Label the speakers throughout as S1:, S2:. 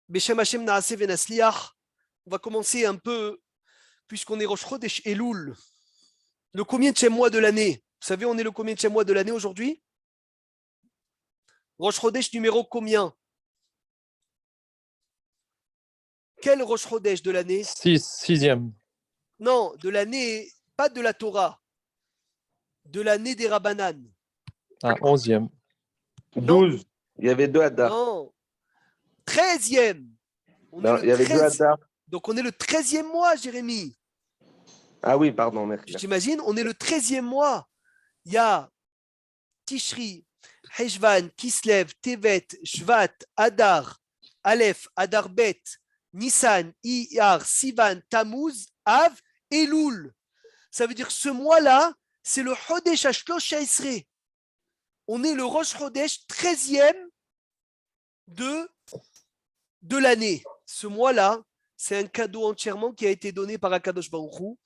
S1: Beshem Hashem Naaseh Venasliach. On va commencer un peu, puisqu'on est Rosh Chodesh Elul. Le combienième mois de l'année? Vous savez, on est le combienième mois de l'année aujourd'hui? Rosh Chodesh numéro combien? Quel Rosh Chodesh de l'année?
S2: Sixième.
S1: Non, de l'année, pas de la Torah, de l'année des Rabbanan.
S2: Ah, 11e.
S3: 12. Il y avait 2 Hadar.
S1: Non, 13e.
S3: Non, il y avait 2 Hadar.
S1: Donc on est le 13e mois, Jérémy.
S3: Ah oui, pardon, merci.
S1: Tu t'imagines, on est le 13e mois. Il y a Tishri, Heshvan, Kislev, Tevet, Shvat, Adar, Aleph, Adar Bet, Nissan, Iyar, Sivan, Tammuz, Av, Elul. Ça veut dire que ce mois-là, c'est le Chodesh Ashlosh Esre. On est le Rosh Chodesh 13e de l'année. Ce mois-là, c'est un cadeau entièrement qui a été donné par Akadosh Baruch Hu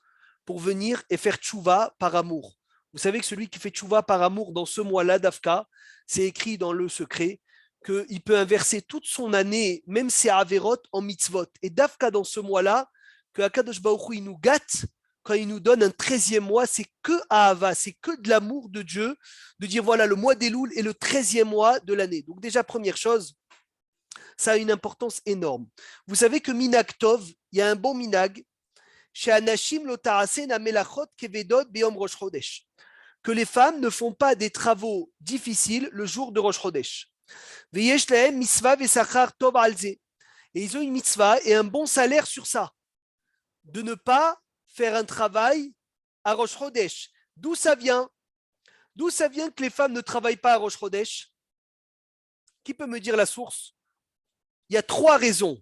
S1: pour venir et faire tchouva par amour. Vous savez que celui qui fait tchouva par amour dans ce mois-là, Dafka, c'est écrit dans le secret qu'il peut inverser toute son année, même ses averot, en mitzvot. Et Dafka, dans ce mois-là, que Akadosh Baruch Hu, il nous gâte, quand il nous donne un 13e mois, c'est que Ahava, c'est que de l'amour de Dieu, de dire voilà, le mois d'Elul est le 13e mois de l'année. Donc déjà, première chose, ça a une importance énorme. Vous savez que Minag Tov, il y a un bon Minag, chez Anashim Lotarasen Amelachot Kevedot Beom Rosh Chodesh, que les femmes ne font pas des travaux difficiles le jour de Rosh Chodesh. Veyesh lahem mitzvah vesachar tov alze. Et ils ont une mitzvah et un bon salaire sur ça, de ne pas faire un travail à Rosh Chodesh. D'où ça vient? D'où ça vient que les femmes ne travaillent pas à Rosh Chodesh? Qui peut me dire la source? Il y a 3 raisons.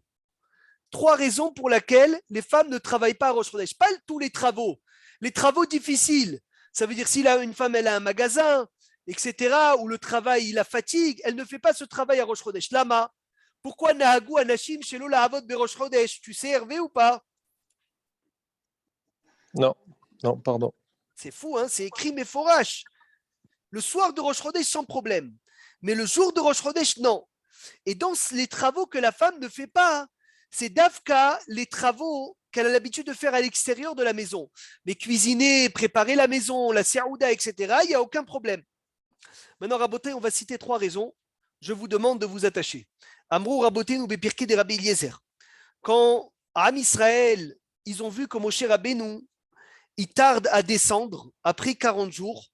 S1: 3 raisons pour lesquelles les femmes ne travaillent pas à Rosh Chodesh. Pas tous les travaux. Les travaux difficiles. Ça veut dire si une femme elle a un magasin, etc., où le travail la fatigue, elle ne fait pas ce travail à Rosh Chodesh. Lama. Pourquoi Nahagu Anashim Shelo Lahavot Be Rosh Chodesh? Tu sais, Hervé, ou pas?
S2: Non, pardon.
S1: C'est fou, hein, c'est écrit Meforash. Le soir de Rosh Chodesh, sans problème. Mais le jour de Rosh Chodesh, non. Et dans les travaux que la femme ne fait pas, c'est Dafka, les travaux qu'elle a l'habitude de faire à l'extérieur de la maison. Mais cuisiner, préparer la maison, la serouda, etc., il n'y a aucun problème. Maintenant, Raboté, on va citer 3 raisons. Je vous demande de vous attacher. Amrou Raboté nous bépirqué des Rabbi Eliezer. Quand Am Israël, ils ont vu que Moshe Rabbeinu, il tarde à descendre après 40 jours,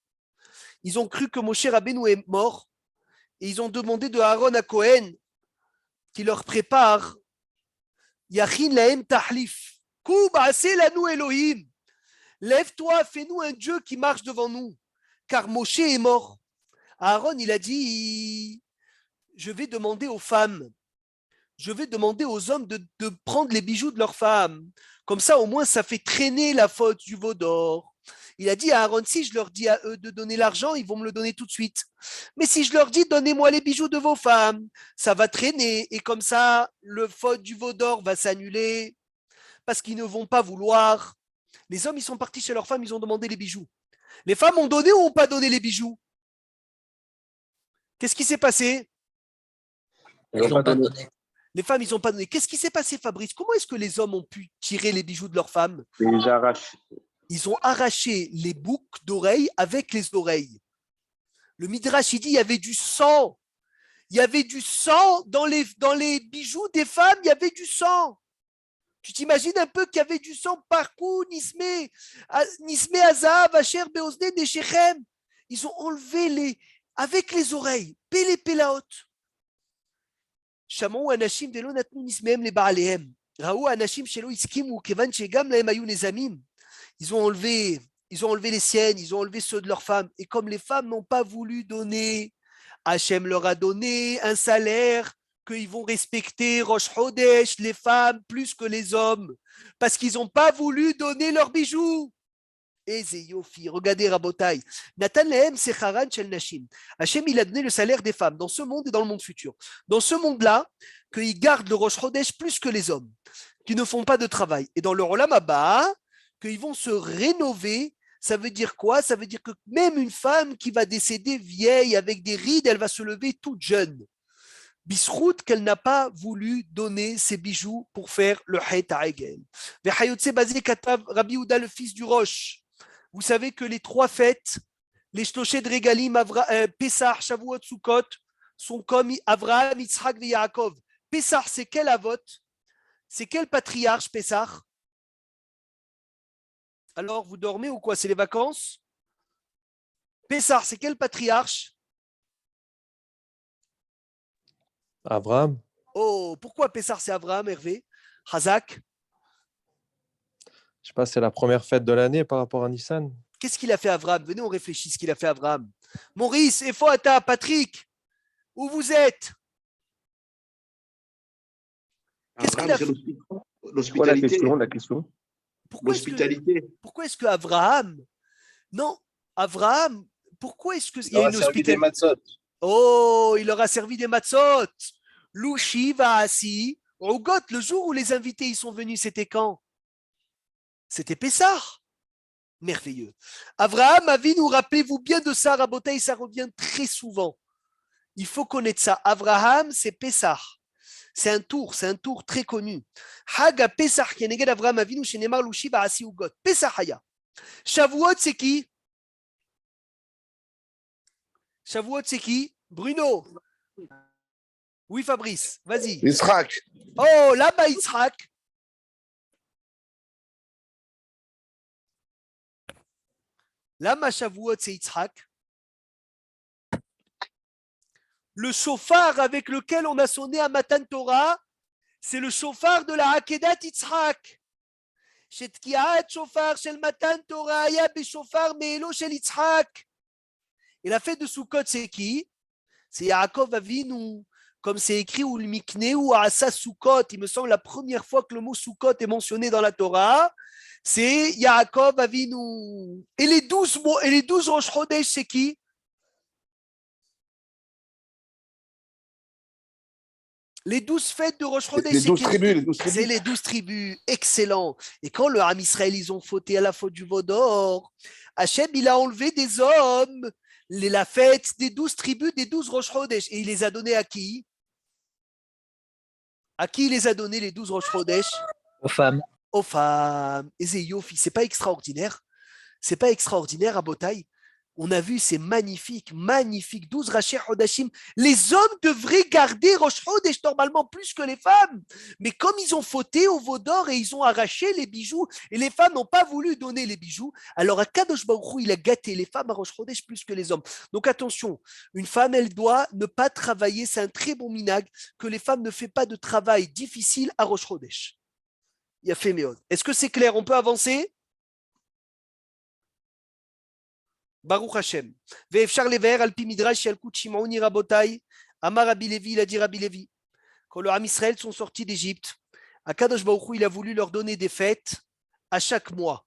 S1: ils ont cru que Moshe Rabbeinu est mort et ils ont demandé de Aaron à Cohen qui leur prépare Yachin lahem tahlif. Koub aseh lanu Elohim. Lève-toi, fais-nous un Dieu qui marche devant nous. Car Moshe est mort. Aaron, il a dit, je vais demander aux femmes, je vais demander aux hommes de prendre les bijoux de leurs femmes. Comme ça, au moins, ça fait traîner la faute du veau d'or. Il a dit à Aaron, si je leur dis à eux de donner l'argent, ils vont me le donner tout de suite. Mais si je leur dis, donnez-moi les bijoux de vos femmes, ça va traîner. Et comme ça, le faute du veau d'or va s'annuler parce qu'ils ne vont pas vouloir. Les hommes, ils sont partis chez leurs femmes, ils ont demandé les bijoux. Les femmes ont donné ou n'ont pas donné les bijoux? Qu'est-ce qui s'est passé?
S3: Ils n'ont pas donné.
S1: Les femmes, ils n'ont pas donné. Qu'est-ce qui s'est passé, Fabrice? Comment est-ce que les hommes ont pu tirer les bijoux de leurs femmes?
S3: Ils arrachent.
S1: Ils ont arraché les boucles d'oreilles avec les oreilles. Le Midrash, il dit, il y avait du sang. Il y avait du sang dans les bijoux des femmes, il y avait du sang. Tu t'imagines un peu qu'il y avait du sang partout, Nisme Azav, Asher, Beosne, Neshechem. Ils ont enlevé avec les oreilles, Pele Pelaot. Shamou Anashim Velo Natnu Nismehem les Baalehem. Raou Anashim Shelo Iskimu, Kevan Shegam Lahem Ayu Nezamim. Ils ont enlevé les siennes, ils ont enlevé ceux de leurs femmes. Et comme les femmes n'ont pas voulu donner, Hachem leur a donné un salaire qu'ils vont respecter Rosh Chodesh, les femmes, plus que les hommes, parce qu'ils n'ont pas voulu donner leurs bijoux. Et Yofi, regardez Rabotai. Natan Lehem Secharan Shel Nashim. Hachem, il a donné le salaire des femmes dans ce monde et dans le monde futur. Dans ce monde-là, qu'ils gardent le Rosh Chodesh plus que les hommes, qui ne font pas de travail. Et dans le Olam Haba, qu'ils vont se rénover. Ça veut dire quoi? Ça veut dire que même une femme qui va décéder vieille avec des rides, elle va se lever toute jeune. Bisrout qu'elle n'a pas voulu donner ses bijoux pour faire le Het Ha'egel. Vechayotse Bazé Katav Rabbi Ouda, le fils du Roche. Vous savez que les 3 fêtes, les Shloshet de Regalim, Pessah, Shavuot, Sukkot, sont comme Avraham, Yitzhak et Yaakov. Pessah, c'est quel avot? C'est quel patriarche, Pessah? Alors, vous dormez ou quoi? C'est les vacances? Pessah, c'est quel patriarche?
S2: Abraham.
S1: Oh, pourquoi Pessah, c'est Avraham, Hervé? Hazak?
S2: Je sais pas, c'est la première fête de l'année par rapport à Nissan.
S1: Qu'est-ce qu'il a fait Avraham? Venez, on réfléchit ce qu'il a fait Avraham. Maurice, Efoata, Patrick, où vous êtes? Qu'est-ce qu'il a fait?
S3: L'hospitalité. La question.
S1: Pourquoi est-ce que Avraham, non, Avraham, pourquoi est-ce qu'il y a une
S4: hospitalité?
S1: Oh, il leur a servi des matzot. Louchi, Vaasi, Rougot, le jour où les invités y sont venus, c'était quand? C'était Pessah. Merveilleux. Avraham Avinu, rappelez-vous bien de ça, Rabotai, ça revient très souvent. Il faut connaître ça. Avraham, c'est Pessah. C'est un tour très connu. Haga Pessah, Keneged Avraham Avinu, Shenemar Louchi, Vaasi, Rougot. Pessah Haya. Shavuot, c'est qui? Shavuot, c'est qui? Bruno. Oui, Fabrice, vas-y.
S4: Yitzhak.
S1: Oh, là-bas, Yitzhak. Là-bas, Shavuot, c'est Yitzhak. Le chauffard avec lequel on a sonné à Matan Torah, c'est le chauffard de la Hakedat Yitzhak. Shetkiat chauffard shel Matan Torah, aya beshofar me'elo shel Yitzhak. Et la fête de Sukkot, c'est qui? C'est Yaakov Avinu. Comme c'est écrit, ou le Mikne ou Asa Sukkot. Il me semble la première fois que le mot Sukkot est mentionné dans la Torah, c'est Yaakov Avinu. Et les 12 mots, et les 12 Rosh Chodesh, c'est qui? Les 12 fêtes de Rosh Chodesh, c'est qui? C'est les 12 tribus. Excellent. Et quand le Ham Israël, ils ont fauté à la faute du Vaudor, Hachem, il a enlevé des hommes la fête des 12 tribus, des 12 Rosh Chodesh. Et il les a donnés à qui? À qui il les a donnés, les 12 Rosh Chodesh?
S5: Aux femmes.
S1: Aux femmes. Et c'est Yofi. C'est pas extraordinaire? C'est pas extraordinaire à Botaï? On a vu, c'est magnifique, magnifique. 12 Rashi Hodashim. Les hommes devraient garder Rosh Chodesh normalement plus que les femmes. Mais comme ils ont fauté au veau d'or et ils ont arraché les bijoux, et les femmes n'ont pas voulu donner les bijoux, alors à Kadosh Baruch Hu, il a gâté les femmes à Rosh Chodesh plus que les hommes. Donc attention, une femme, elle doit ne pas travailler. C'est un très bon minag que les femmes ne font pas de travail difficile à Rosh Chodesh. Il a fait méod. Est-ce que c'est clair? On peut avancer? Baruch Hashem. Ve'efshar lever al pi midrash yalkut shimaoni rabotai. Amar Rabbi Levi, il a dit Rabbi Levi. Quand le Ham Israël sont sortis d'Égypte, Akadosh Baruch Hu, il a voulu leur donner des fêtes à chaque mois.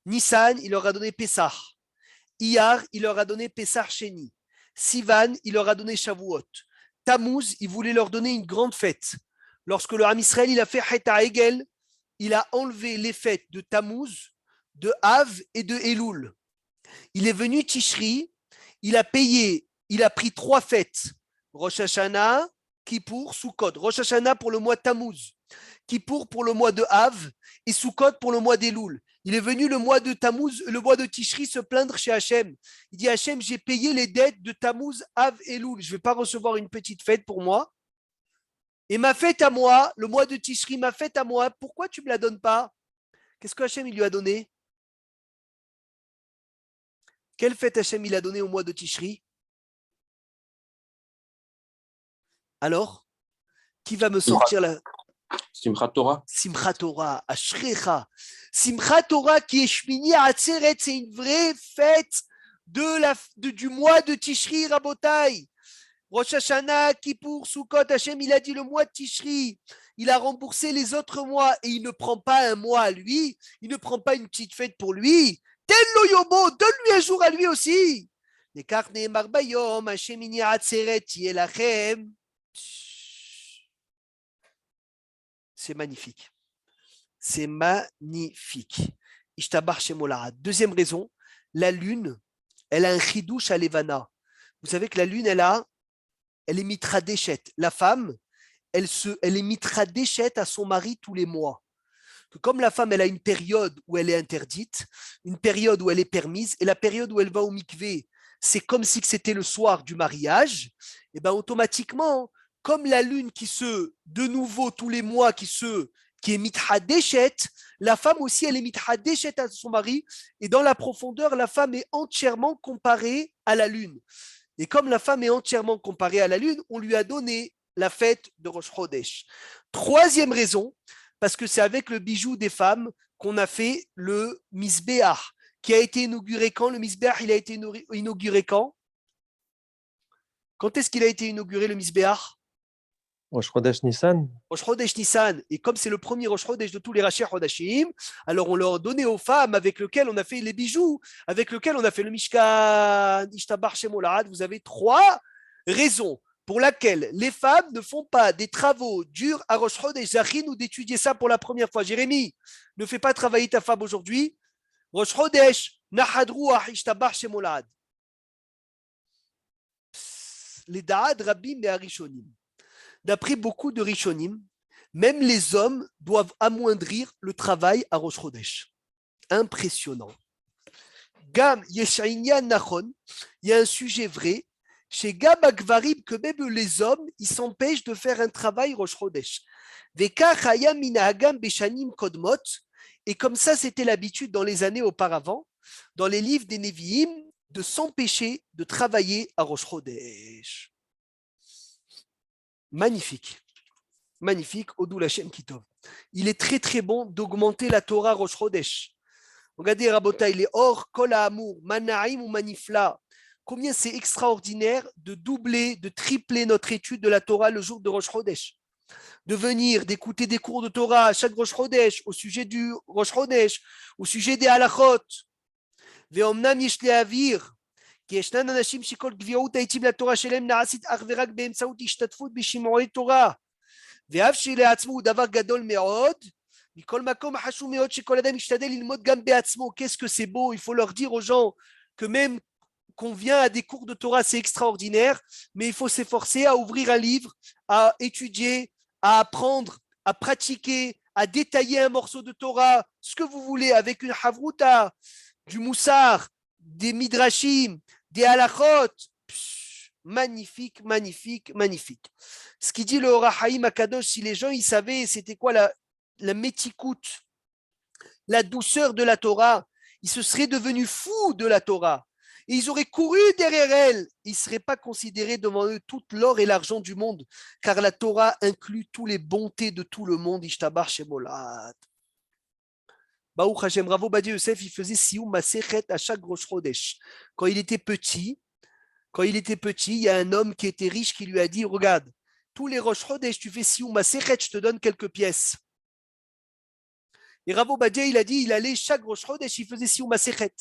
S1: Nissan, il leur a donné Pessah. Iyar, il leur a donné Pessah Sheni. Sivan, il leur a donné Shavuot. Tammuz, il voulait leur donner une grande fête. Lorsque le Ham Israël, il a fait Het Ha'egel, il a enlevé les fêtes de Tammuz, de Av et de Elul. Il est venu Tishri, il a pris 3 fêtes. Rosh Hashanah, Kippour, Sukkot. Rosh Hashanah pour le mois de Tammuz, Kippour pour le mois de Av et Sukkot pour le mois d'Elul. Il est venu le mois de Tammuz, le mois de Tishri se plaindre chez Hachem. Il dit Hachem, j'ai payé les dettes de Tammuz, Av et Elul. Je ne vais pas recevoir une petite fête pour moi. Et ma fête à moi, le mois de Tishri, ma fête à moi, pourquoi tu ne me la donnes pas? Qu'est-ce que Hachem il lui a donné? Quelle fête Hachem il a donné au mois de Tishri? Alors, qui va me sortir la
S3: Simchat Torah.
S1: Simchat Torah, Ashrecha. Simchat Torah qui est Shmini Atzeret, c'est une vraie fête du mois de Tishri, Rabotai. Rosh Hashanah, Kippour, Sukkot, Hachem, il a dit le mois de Tishri. Il a remboursé les autres mois et il ne prend pas un mois à lui, il ne prend pas une petite fête pour lui. Telle Yobo, donne-lui un jour à lui aussi. C'est magnifique. C'est magnifique. Ishtabar Shemolara. Deuxième raison, la lune, elle a un chidouche à Levana. Vous savez que la lune, elle a elle est mitradeshet. La femme, elle est mitradeshet à son mari tous les mois. Que comme la femme, elle a une période où elle est interdite, une période où elle est permise, et la période où elle va au mikvé, c'est comme si c'était le soir du mariage, et bien automatiquement, comme la lune de nouveau tous les mois, qui est mithadeshet, la femme aussi, elle est mithadeshet à son mari, et dans la profondeur, la femme est entièrement comparée à la lune. Et comme la femme est entièrement comparée à la lune, on lui a donné la fête de Rosh Chodesh. Troisième raison, parce que c'est avec le bijou des femmes qu'on a fait le Misbéach, qui a été inauguré quand? Le Misbéach, il a été inauguré quand? Quand est-ce qu'il a été inauguré, le Misbéach?
S2: Rosh Chodesh Nissan.
S1: Rosh Chodesh Nissan. Et comme c'est le premier Rosh Chodesh de tous les Rashi Chodashim, alors on leur a donné aux femmes avec lesquelles on a fait les bijoux, avec lesquelles on a fait le Mishkan, Ishtabar Shemolad. Vous avez 3 raisons pour lesquelles les femmes ne font pas des travaux durs à Rosh Chodesh. Zachin ou d'étudier ça pour la première fois. Jérémie, ne fais pas travailler ta femme aujourd'hui. Rosh Chodesh, Nahadruach Ishtabar Shemolad. Les Da'ad Rabbim et Arishonim. D'après beaucoup de Rishonim, même les hommes doivent amoindrir le travail à Rosh Chodesh. Impressionnant. Gam Yeshaïnia Nachon, il y a un sujet vrai. Chez Gam Akvarib, que même les hommes, ils s'empêchent de faire un travail Rosh Chodesh. Vekach Hayam Minahagam Beshanim Kodmot. Et comme ça, c'était l'habitude dans les années auparavant, dans les livres des Nevi'im, de s'empêcher de travailler à Rosh Chodesh. Magnifique, magnifique, Odou Lachem Kitov. Il est très très bon d'augmenter la Torah Rosh Chodesh. Regardez, Rabotai, les Or, Kol Ha'amur, Manaim ou Manifla. Combien c'est extraordinaire de doubler, de tripler notre étude de la Torah le jour de Rosh Chodesh. De venir, d'écouter des cours de Torah à chaque Rosh Chodesh, au sujet du Rosh Chodesh, au sujet des halachot. Ve'omnam yesh le'avir. כי ישנן אנשים שכל גביעות העצים לתורה שלהם נעשית אך ורק באמצעות השתתפות בשימועי תורה. ואף שלעצמו הוא דבר גדול מאוד, מכל מקום חשוב מאוד שכל אדם ישתדל ללמוד גם בעצמו. Qu'est-ce que c'est beau, il faut leur dire aux gens que même qu'on vient à des cours de Torah, c'est extraordinaire, mais il faut s'efforcer à ouvrir un livre, à étudier, à apprendre, à pratiquer, à détailler un morceau de Torah, ce que vous voulez, avec une havruta, du moussar, des midrashim, des halachot. Magnifique, magnifique, magnifique. Ce qui dit le Or HaChaim Akadosh, si les gens ils savaient c'était quoi la métikout, la douceur de la Torah, ils se seraient devenus fous de la Torah. Et ils auraient couru derrière elle. Ils ne seraient pas considérés devant eux tout l'or et l'argent du monde, car la Torah inclut toutes les bontés de tout le monde. Ishtabar Shemolad. Baruch Hashem, Ravo Badi Yosef, il faisait Siyum Masechet à chaque Rosh Chodesh. Quand il était petit, il y a un homme qui était riche qui lui a dit, regarde, tous les Rosh Chodesh, tu fais Siyum Masechet, je te donne quelques pièces. Et Ravo Badia, il a dit, il allait chaque Rosh Chodesh, il faisait Siyum Masechet.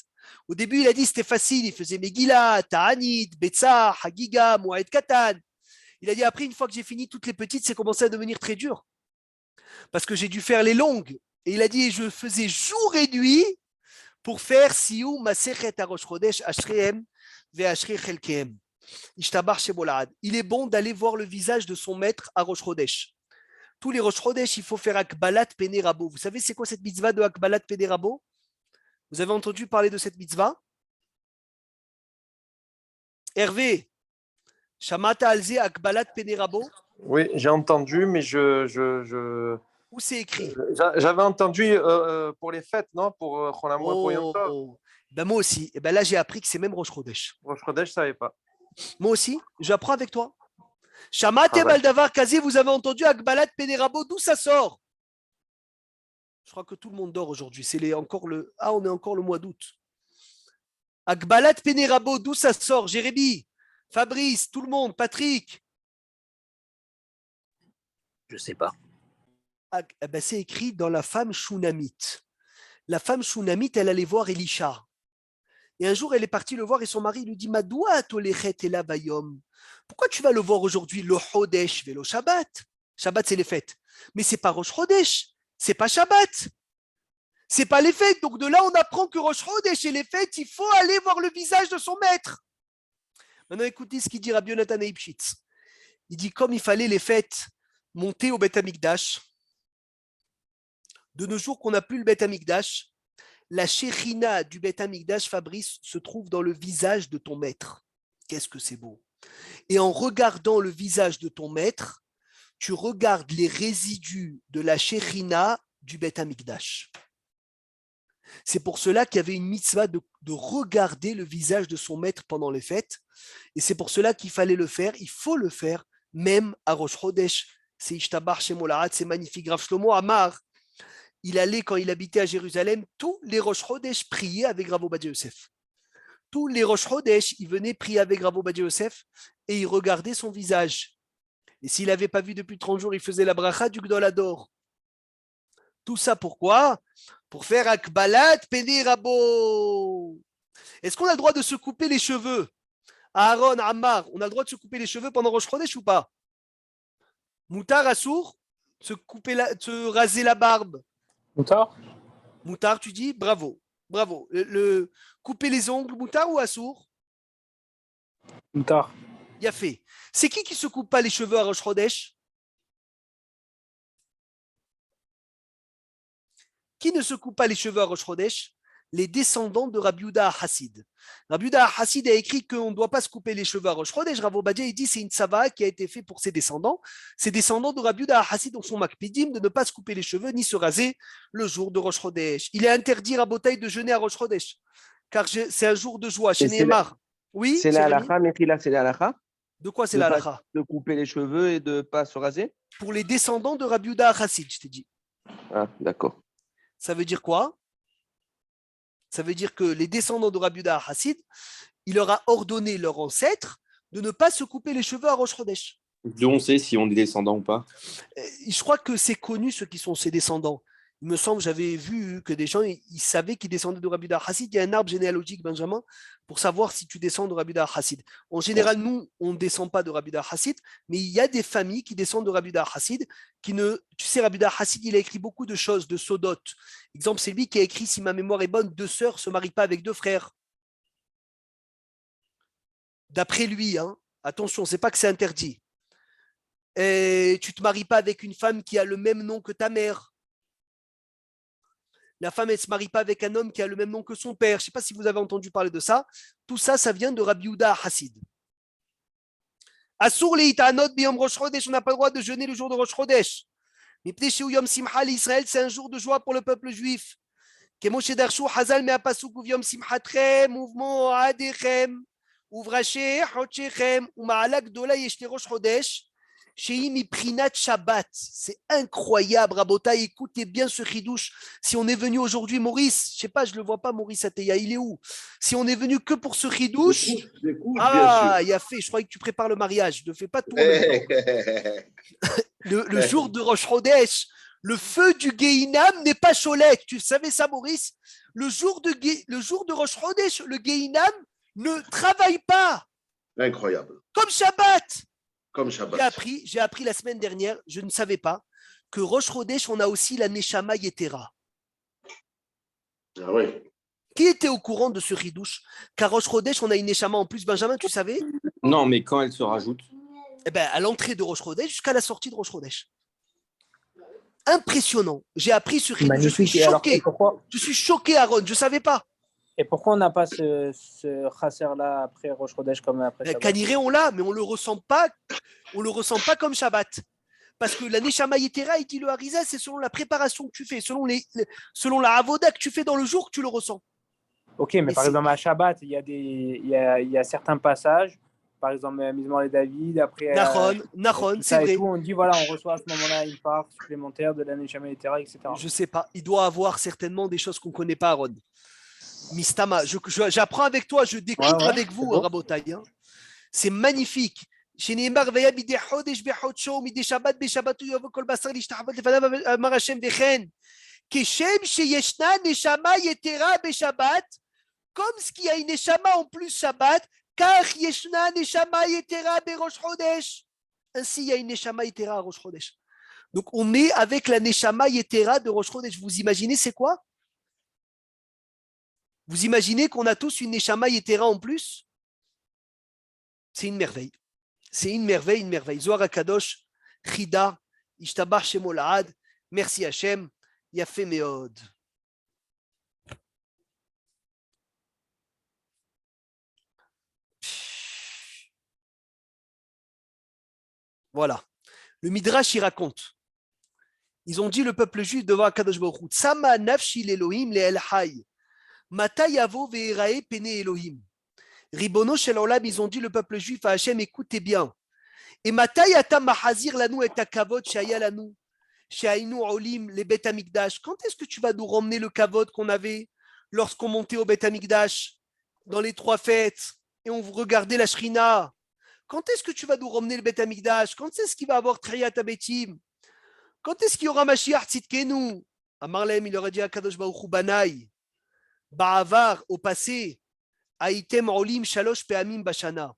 S1: Au début, il a dit, c'était facile, il faisait Megillah, Ta'anit, Betzah, Hagiga, Moaed Katan. Il a dit, après, une fois que j'ai fini toutes les petites, c'est commencé à devenir très dur. Parce que j'ai dû faire les longues. Et il a dit, je faisais jour et nuit pour faire Siyum Masechet à Rosh Chodesh, Ashrehem, Ve'ashrei Chelkehem. Ishtabar Shebolad. Il est bon d'aller voir le visage de son maître à Rosh Chodesh. Tous les Rosh Chodesh, il faut faire Akbalat Pene Rabo. Vous savez, c'est quoi cette mitzvah de Akbalat Pene Rabo? Vous avez entendu parler de cette mitzvah? Hervé, Shamata Alze Akbalat Pene Rabo?
S2: Oui, j'ai entendu, mais
S1: Où c'est écrit?
S2: J'avais entendu pour les fêtes, non? Pour Chol Hamoed, pour Yom Tov.
S1: Ben moi aussi. Et ben là, j'ai appris que c'est même Rosh Chodesh.
S2: Rosh Chodesh, je ne savais pas.
S1: Moi aussi, j'apprends avec toi. Shamate Baldavar Kazi, vous avez entendu Akbalat Pene Rabo, d'où ça sort? Je crois que tout le monde dort aujourd'hui. On est encore le mois d'août. Akbalat Pene Rabo, d'où ça sort? Jérémy, Fabrice, tout le monde, Patrick.
S4: Je ne sais pas.
S1: Ben, c'est écrit dans la femme Shunamite. La femme Shunamite, elle allait voir Elisha. Et un jour, elle est partie le voir et son mari lui dit, Madoua tolechet ela bayom. Pourquoi tu vas le voir aujourd'hui? Le Chodesh velo Shabbat. Shabbat, c'est les fêtes. Mais c'est pas Rosh Chodesh. C'est pas Shabbat. C'est pas les fêtes. Donc de là, on apprend que Rosh Chodesh et les fêtes, il faut aller voir le visage de son maître. Maintenant, écoutez ce qu'il dit Rabbi Yonatan Eipshitz. il dit comme il fallait les fêtes monter au Beth Amikdash, de nos jours qu'on n'a plus le Beth Amikdash, la Shechina du Beth Amikdash, Fabrice, se trouve dans le visage de ton maître. Qu'est-ce que c'est beau. Et en regardant le visage de ton maître, tu regardes les résidus de la Shechina du Beth Amikdash. C'est pour cela qu'il y avait une mitzvah de regarder le visage de son maître pendant les fêtes. Et c'est pour cela qu'il fallait le faire. Il faut le faire, même à Rosh Chodesh. C'est Ishtabar Shemolahat, c'est magnifique. Rav Shlomo Amar, il allait, quand il habitait à Jérusalem, tous les Rosh Chodesh priaient avec Rav Ovadia Yosef. Tous les Rosh Chodesh, il venait prier avec Rav Ovadia Yosef et il regardait son visage. Et s'il n'avait pas vu depuis 30 jours, il faisait la bracha du Gdol Hador. Tout ça pourquoi? Pour faire Akbalat Peni Rabo. Est-ce qu'on a le droit de se couper les cheveux? Aaron, Ammar, on a le droit de se couper les cheveux pendant Rosh Chodesh ou pas? Moutar, Assour, se raser la barbe.
S4: Moutar.
S1: Moutar, tu dis bravo. Bravo. Couper les ongles, Moutar ou Assour?
S4: Moutar.
S1: Il a fait. C'est qui se coupe pas les cheveux à Rosh Chodesh? Qui ne se coupe pas les cheveux à Rosh Chodesh? Les descendants de Rabbi Yehuda Hassid. Rabbi Yehuda Hassid a écrit qu'on ne doit pas se couper les cheveux à Rosh Chodesh. Rav Ovadia, il dit c'est une tzava qui a été faite pour ses descendants. Ses descendants de Rabbi Yehuda Hassid sont makpidim de ne pas se couper les cheveux ni se raser le jour de Rosh Chodesh. Il est interdit à Botaï de jeûner à Rosh Chodesh, car c'est un jour de joie. Chez Neymar. Oui,
S5: c'est la halakha, Mechila, c'est la halakha.
S1: De quoi c'est la halakha?
S5: De couper les cheveux et de ne pas se raser.
S1: Pour les descendants de Rabbi Yehuda Hassid, je t'ai dit.
S5: Ah, d'accord.
S1: Ça veut dire quoi? Ça veut dire que les descendants de Rabbi Yehuda Hassid, il leur a ordonné leur ancêtre de ne pas se couper les cheveux à Rosh Chodesh.
S3: D'où on sait si on est descendant ou pas?
S1: Je crois que c'est connu ceux qui sont ses descendants. Il me semble, j'avais vu que des gens, ils savaient qu'ils descendaient de Rabbi Yehuda Hassid. Il y a un arbre généalogique, Benjamin, pour savoir si tu descends de Rabbi Yehuda Hassid. En général, nous, on ne descend pas de Rabbi Yehuda Hassid, mais il y a des familles qui descendent de Rabbi Yehuda Hassid, qui ne... Tu sais, Rabbi Yehuda Hassid, il a écrit beaucoup de choses, de Sodot. Exemple, c'est lui qui a écrit, si ma mémoire est bonne, 2 sœurs ne se marient pas avec 2 frères. D'après lui, hein, attention, c'est pas que c'est interdit. Et tu ne te maries pas avec une femme qui a le même nom que ta mère. La femme, elle ne se marie pas avec un homme qui a le même nom que son père. Je ne sais pas si vous avez entendu parler de ça. Tout ça, ça vient de Rabbi Yehuda Hassid. Assour les itanot biyom Rosh Chodesh, on n'a pas le droit de jeûner le jour de Rosh Chodesh. Mais p'teshu yom simcha l'Israël, c'est un jour de joie pour le peuple juif. Kemoshe darshu hazal me apasuk uvyom simchatchem uvmo adechem uvrache hotchechem uma'ala gdola yeshte Rosh Chodesh. Shabbat, c'est incroyable, Rabotai, écoutez bien ce chidouche. Si on est venu aujourd'hui, Maurice, je sais pas, je le vois pas, Maurice Ateya, il est où? Si on est venu que pour ce chidouche, il a fait, je croyais que tu prépares le mariage, ne fais pas tout en même temps. Le jour de Rosh Chodesh, le feu du Gehinam n'est pas cholette, tu savais ça, Maurice? Le jour de Rosh Chodesh, le Gehinam ne travaille pas.
S6: Incroyable.
S1: Comme Shabbat.
S6: Comme Shabbat.
S1: J'ai appris la semaine dernière, je ne savais pas, que Rosh Chodesh, on a aussi la Neshama Yetera.
S6: Ah oui.
S1: Qui était au courant de ce ridouche? Qu'à Rosh Chodesh, on a une Neshama en plus. Benjamin, tu savais?
S3: Non, mais quand elle se rajoute?
S1: Eh ben, à l'entrée de Rosh Chodesh jusqu'à la sortie de Rosh Chodesh. Impressionnant. J'ai appris ce ridouche. Je suis choqué. Je suis choqué, Aaron. Je ne savais pas.
S4: Et pourquoi on n'a pas ce chasser-là après Rosh Chodesh comme après Shabbat?
S1: Kaniré, on l'a, mais on le ressent pas comme Shabbat. Parce que la Neshama Yetera, il dit le Harizah, c'est selon la préparation que tu fais, selon la Avoda que tu fais dans le jour que tu le ressens.
S4: Ok, mais par exemple à Shabbat, il y a certains passages, par exemple Mizmor et David, après
S1: Nahon, c'est vrai.
S4: Tout, on dit voilà, on reçoit à ce moment-là une part supplémentaire de la Neshama Yetera, etc.
S1: Je sais pas, il doit avoir certainement des choses qu'on ne connaît pas, Aaron. Mistama, j'apprends avec toi, je découvre avec vous, bon. Rabotai. Hein. C'est magnifique. Chez Neymar, Veya Bide Chodesh Bechodcho, Mide Shabbat Beshabatu Yovo Kol Basar Lishtahavad Lefanav Amar Hashem Vechen. Keshem Sheyeshna Neshama Yetera Beshabbat, comme ce qu'il y a une Neshama en plus Shabbat, car Yeshna Neshama Yetera Berosh Chodesh. Ainsi, il y a une Neshama Yetera à Rosh Chodesh. Donc, on est avec la Neshama Yetera de Rosh Chodesh. Vous imaginez, c'est quoi? Vous imaginez qu'on a tous une Neshama Yetera en plus? C'est une merveille. C'est une merveille, une merveille. Zohar HaKadosh, Chida, Ishtabach Shemo La'ad. Merci Hachem. Yafé Meod. Voilà. Le Midrash, il raconte. Ils ont dit le peuple juif devant Akadosh Baruch Hu, Tsama nafshi l'Elohim le'el hay. Mata yavo ve'erae pene Elohim. Ribono shel olam, ils ont dit le peuple juif à Hachem, écoutez bien. Et mata yata mahazir lanu et akavod shaya lanu. She'ainu olim le Bet Amikdash. Quand est-ce que tu vas nous ramener le kavod qu'on avait lorsqu'on montait au Bet Amikdash dans les 3 fêtes et on regardait la Shrina? Quand est-ce que tu vas nous ramener le Bet Amikdash? Quand est-ce qu'il va avoir Triyat Abetim? Quand est-ce qu'il y aura Mashiach Tzidkenu? Amarlem, il aurait dit à Kadosh Baruch Hu Banaï, Ba'avar, au passé, Aïtem Olim Shalosh Pe'amim Bashana.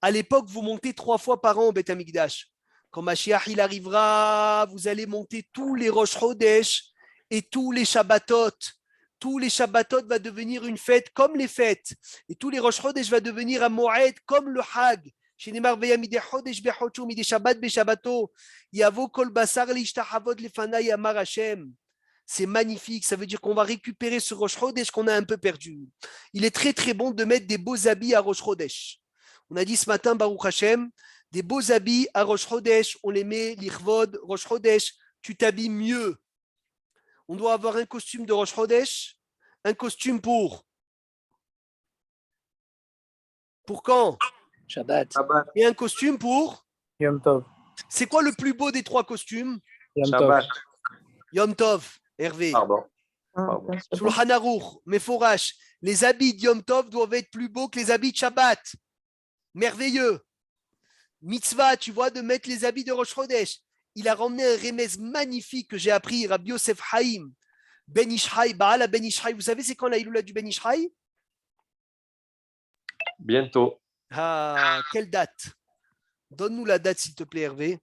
S1: À l'époque, vous montez 3 fois par an au Bet Amikdash. Quand Mashiach il arrivera, vous allez monter tous les Rosh Chodesh et tous les Shabbatot. Tous les Shabbatot va devenir une fête comme les fêtes. Et tous les Rosh Chodesh va devenir un Moed comme le Hag. C'est magnifique, ça veut dire qu'on va récupérer ce Rosh Chodesh qu'on a un peu perdu. Il est très très bon de mettre des beaux habits à Rosh Chodesh. On a dit ce matin, Baruch Hashem, des beaux habits à Rosh Chodesh, on les met, l'Ichvod, Rosh Chodesh, tu t'habilles mieux. On doit avoir un costume de Rosh Chodesh, un costume pour quand?
S4: Shabbat.
S1: Et un costume pour
S4: Yom Tov.
S1: C'est quoi le plus beau des 3 costumes?
S4: Yom Tov.
S2: Shabbat.
S1: Yom Tov, Hervé.
S2: Pardon.
S1: Shulchan Aruch, Meforash, les habits de Yom Tov doivent être plus beaux que les habits de Shabbat. Merveilleux. Mitzvah, tu vois, de mettre les habits de Rosh Chodesh. Il a ramené un remez magnifique que j'ai appris, Rabbi Yosef Haïm, Ben Ishraï, Baal Ben Ishraï. Vous savez, c'est quand la Iloula du Ben Ishraï?
S2: Bientôt.
S1: Ah, quelle date? Donne-nous la date, s'il te plaît, Hervé.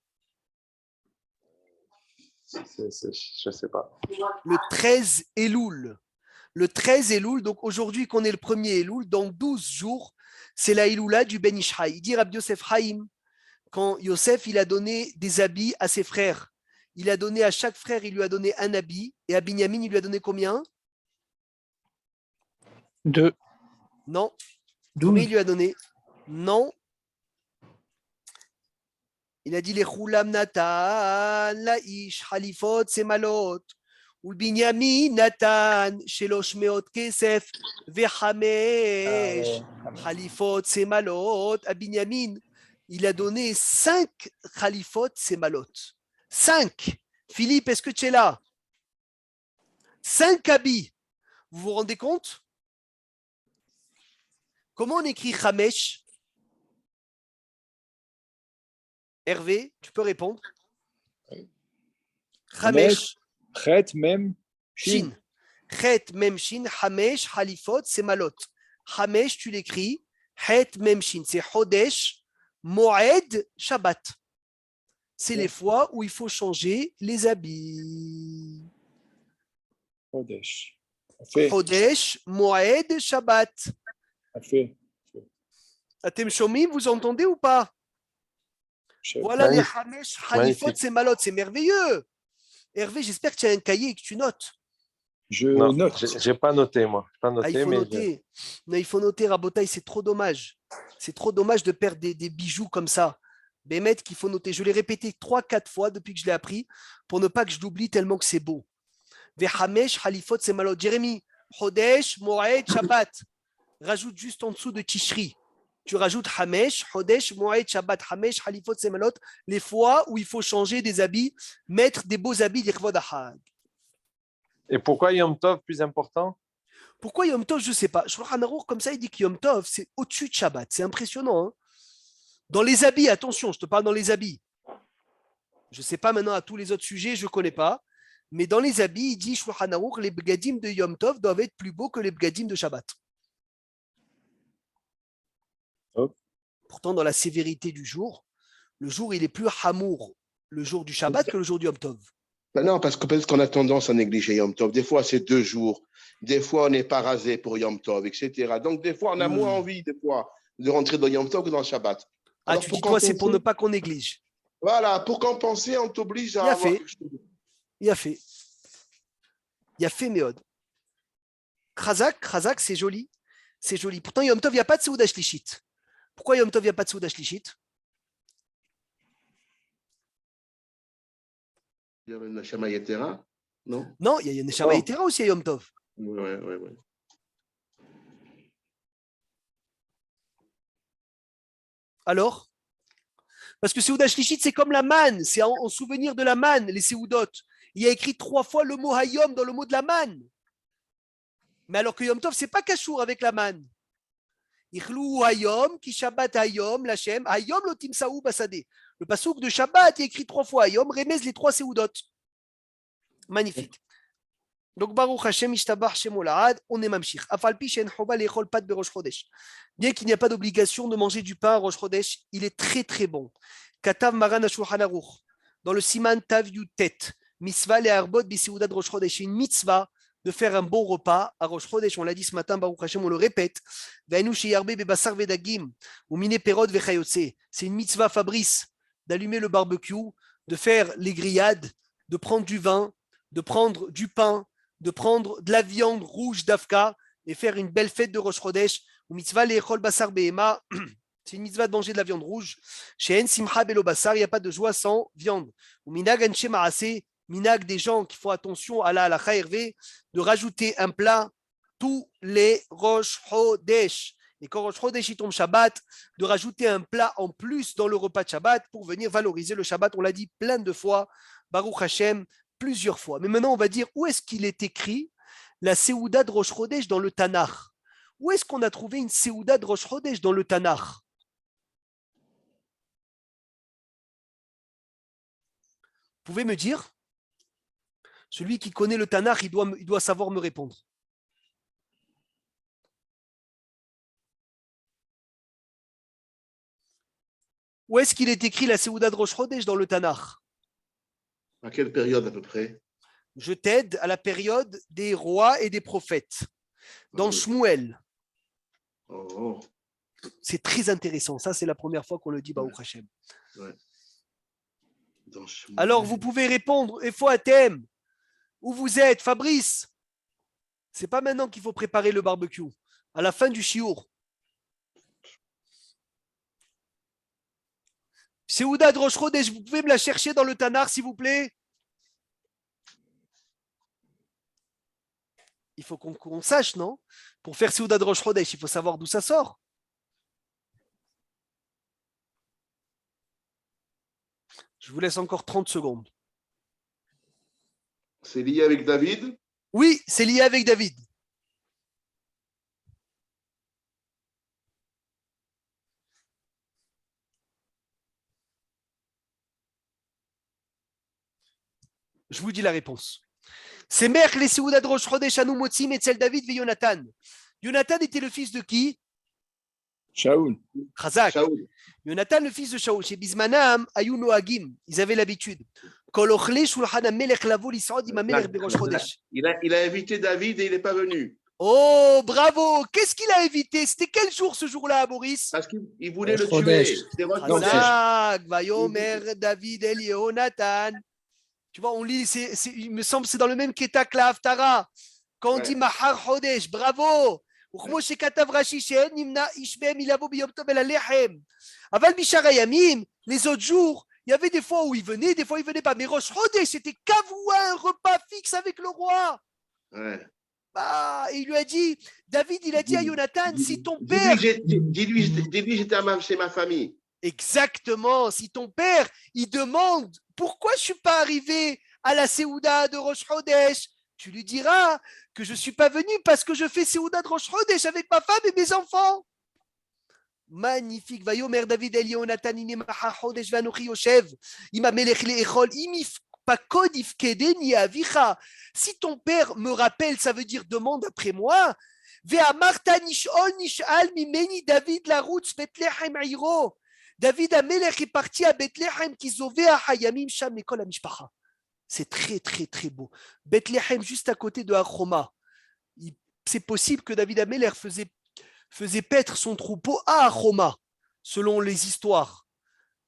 S2: Je ne sais pas.
S1: Le 13 Elul. Le 13 Elul, donc aujourd'hui qu'on est le 1er Elul, dans 12 jours, c'est la Iloula du Ben Ishraï. Il dit Rabbi Yosef Haïm, quand Yosef il a donné des habits à ses frères, il a donné à chaque frère, il lui a donné un habit, et à Binyamin, il lui a donné combien?
S4: 2.
S1: Non.
S4: 12.
S1: Combien il lui a donné? Non. Il a dit les Chulam Natan, la Ish, Halifot, Semalot, ou le Binyamin Natan, Shelosh Meot Kesef, Vechamesh, Halifot, Semalot, à Binyamin, il a donné 5 Halifot, Semalot. 5. Philippe, est-ce que tu es là? 5 habits. Vous vous rendez compte? Comment on écrit Chamesh? Hervé, tu peux répondre. Chamesh.
S7: Chet, même,
S1: Shin. Chet, même Shin. Chamesh, Halifot, c'est Malot. Chamesh, tu l'écris. Chet, même Shin. C'est Chodesh, Moed, Shabbat. C'est les fois où il faut changer les habits.
S7: Chodesh.
S1: Chodesh, Moed, Shabbat. Atem Shomim, vous entendez ou pas? Voilà les Hamesh, Halifot, c'est Malot, c'est merveilleux. Hervé, j'espère que tu as un cahier et que tu notes.
S7: Je
S2: Non,
S7: note.
S2: j'ai pas noté, moi. Pas noté,
S1: Il faut
S2: mais
S1: noter. Non, il faut noter, Rabotaï, c'est trop dommage. C'est trop dommage de perdre des bijoux comme ça. Bémet qu'il faut noter. Je l'ai répété 3-4 fois depuis que je l'ai appris pour ne pas que je l'oublie tellement que c'est beau. Vehamesh, Halifot, c'est Malot. Jérémy, Chodesh, Moed, Shabbat. Rajoute juste en dessous de Tishri. Tu rajoutes Hamesh, Chodesh, Moed, Shabbat, Hamesh, Halifot, Semalot, les fois où il faut changer des habits, mettre des beaux habits d'Irvod Ahad.
S2: Et pourquoi Yom Tov plus important?
S1: Pourquoi Yom Tov, je ne sais pas. Shulchan Aruch, comme ça, il dit que Yom Tov, c'est au-dessus de Shabbat. C'est impressionnant. Hein, dans les habits, attention, je te parle dans les habits. Je ne sais pas maintenant à tous les autres sujets, je ne connais pas. Mais dans les habits, il dit Shulchan Aruch, les bgadim de Yom Tov doivent être plus beaux que les bgadim de Shabbat. Pourtant, dans la sévérité du jour, le jour, il est plus hamour, le jour du Shabbat, que le jour du Yom Tov.
S6: Ben non, parce que peut-être qu'on a tendance à négliger Yom Tov. Des fois, c'est 2 jours. Des fois, on n'est pas rasé pour Yom Tov, etc. Donc, des fois, on a moins envie, des fois, de rentrer dans Yom Tov que dans le Shabbat.
S1: Ah,
S6: Alors,
S1: tu
S6: pour
S1: dis toi, c'est pour ne
S6: compenser,
S1: pas qu'on néglige.
S6: voilà, pour compenser, on t'oblige à
S1: Bien
S6: avoir
S1: fait.
S6: quelque chose.
S1: Il a fait. Il a fait Méod. Khazak, c'est joli. C'est joli. Pourtant, Yom Tov, il n'y a pas de Seouda Shlichit. Pourquoi Yom Tov, il n'y a pas de Seouda Shlichit?
S6: Il y a même la Shama Yetera, non?
S1: Non, il y a une Neshama
S5: Oh.
S1: Yetera aussi à Yom Tov.
S6: Ouais.
S1: Alors? Parce que Seouda Shlichit, c'est comme la manne. C'est en souvenir de la manne, les Seoudot. Il y a écrit 3 fois le mot Hayom dans le mot de la manne. Mais alors que Yom Tov, c'est pas Kashour avec la manne. Ichlou Hayom, ki Shabbat Hayom, Lachem, Hayom lotim saou basade. Le pasouk de Shabbat est écrit 3 fois Hayom, remez les 3 Seoudot. Magnifique. Donc, Baruch Hashem, Ishtabach Shem Olahad, on est Mamshich. Afalpi Shen Choba Lechol Pat Berosh Chodesh. Bien qu'il n'y a pas d'obligation de manger du pain à Rosh Chodesh, il est très très bon. Katav Maran Ashulchan Aruch, dans le Siman Tav Yutet, Mitzvah le Arbot Biseudat Rosh Chodesh, c'est une mitzvah de faire un bon repas à Rosh Chodesh. On l'a dit ce matin, Baruch Hashem, on le répète. Ve'enu sheyarbe bebasar vedagim, ou mine perod vechayotse. C'est une mitzvah Fabrice d'allumer le barbecue, de faire les grillades, de prendre du vin, de prendre du pain, de prendre de la viande rouge d'Afka et faire une belle fête de Rosh Chodesh. Ou mitzvah le'echol basar behema. C'est une mitzvah de manger de la viande rouge. Chez En Simcha Belo Basar, il n'y a pas de joie sans viande. Ou minag Anshe Maase, minag des gens qui font attention à la halakha Hervé, de rajouter un plat tous les Rosh Chodesh. Et quand Rosh Chodesh il tombe Shabbat, de rajouter un plat en plus dans le repas de Shabbat pour venir valoriser le Shabbat. On l'a dit plein de fois, Baruch Hashem, plusieurs fois. Mais maintenant, on va dire où est-ce qu'il est écrit la Seouda de Rosh Chodesh dans le Tanakh. Où est-ce qu'on a trouvé une Seouda de Rosh Chodesh dans le Tanakh? Vous pouvez me dire? Celui qui connaît le Tanakh, il doit savoir me répondre. Où est-ce qu'il est écrit la Seouda de Rosh Chodesh dans le Tanakh?
S6: À quelle période à peu près?
S1: Je t'aide à la période des rois et des prophètes. Dans Shmuel.
S6: Oh.
S1: C'est très intéressant. Ça, c'est la première fois qu'on le dit, Baruch Hashem.
S6: Ouais.
S1: Alors, vous pouvez répondre, il faut un thème. Où vous êtes, Fabrice? C'est pas maintenant qu'il faut préparer le barbecue. À la fin du chiour. Seouda de Rosh Chodesh, vous pouvez me la chercher dans le Tanakh, s'il vous plaît? Il faut qu'on sache, non? Pour faire Seouda de Rosh Chodesh, il faut savoir d'où ça sort. Je vous laisse encore 30 secondes.
S6: C'est lié avec David?
S1: Oui, c'est lié avec David. Je vous dis la réponse. C'est Merch les Seouda de Rosh Chodesh Anu Motzim Etzel David et Jonathan. Jonathan était le fils de qui?
S7: Shaoul.
S1: Chazak.
S6: Shaoul.
S1: Jonathan, le fils de Shaoul. Chez Bismanam, Ayu Noagim. Ils avaient l'habitude. Kol ochle shulchan hamelech lavo l'israod im hamelech berosh chodesh.
S6: Il a invité David et il n'est pas venu.
S1: Oh, bravo! Qu'est-ce qu'il a évité? C'était quel jour ce jour-là, Boris?
S6: Parce qu'il voulait le
S7: Chodesh.
S6: tuer. C'était Rosh
S7: Non,
S6: Chodesh.
S1: Chazak, Vayomer David El Yonatan. Tu vois, on lit, il me semble que c'est dans le même Keta que la Haftara. Quand on dit Mahar Chodesh, bravo! וכמו שכתב רש"י שאין נמנע איש מהם מלבוא ביום טוב אל הלחם. אבל בשאר הימים, les autres jours, il y avait des fois où il venait, des fois il venait pas. Mais Rosh Chodesh, c'était kavua, un repas fixe avec le roi.
S6: Ouais.
S1: Bah, et il lui a dit, David, il a dit à Jonathan, si ton père...
S6: Dis-lui, j'étais chez ma famille.
S1: Exactement, si ton père, il demande, pourquoi je ne suis pas arrivé à la Seouda de Rosh Chodesh? Tu lui diras que je ne suis pas venu parce que je fais Seouda de Rosh Chodesh avec ma femme et mes enfants. Magnifique. Vayomer David El Yonatan ine maha chodesh vanochi yoshev. Ima melech leechol imif pakod ifkedeni avicha. Si ton père me rappelle, ça veut dire demande après moi. Ve'amarta nishol nishal mimeni David larutz Bethlehem airo. David Amelech est parti à Bethlehem qui zové à Hayamim sham lekol hamishpacha. C'est très, très, très beau. Bethléem, juste à côté de Achoma. C'est possible que David Ameller faisait paître son troupeau à Achoma. selon les histoires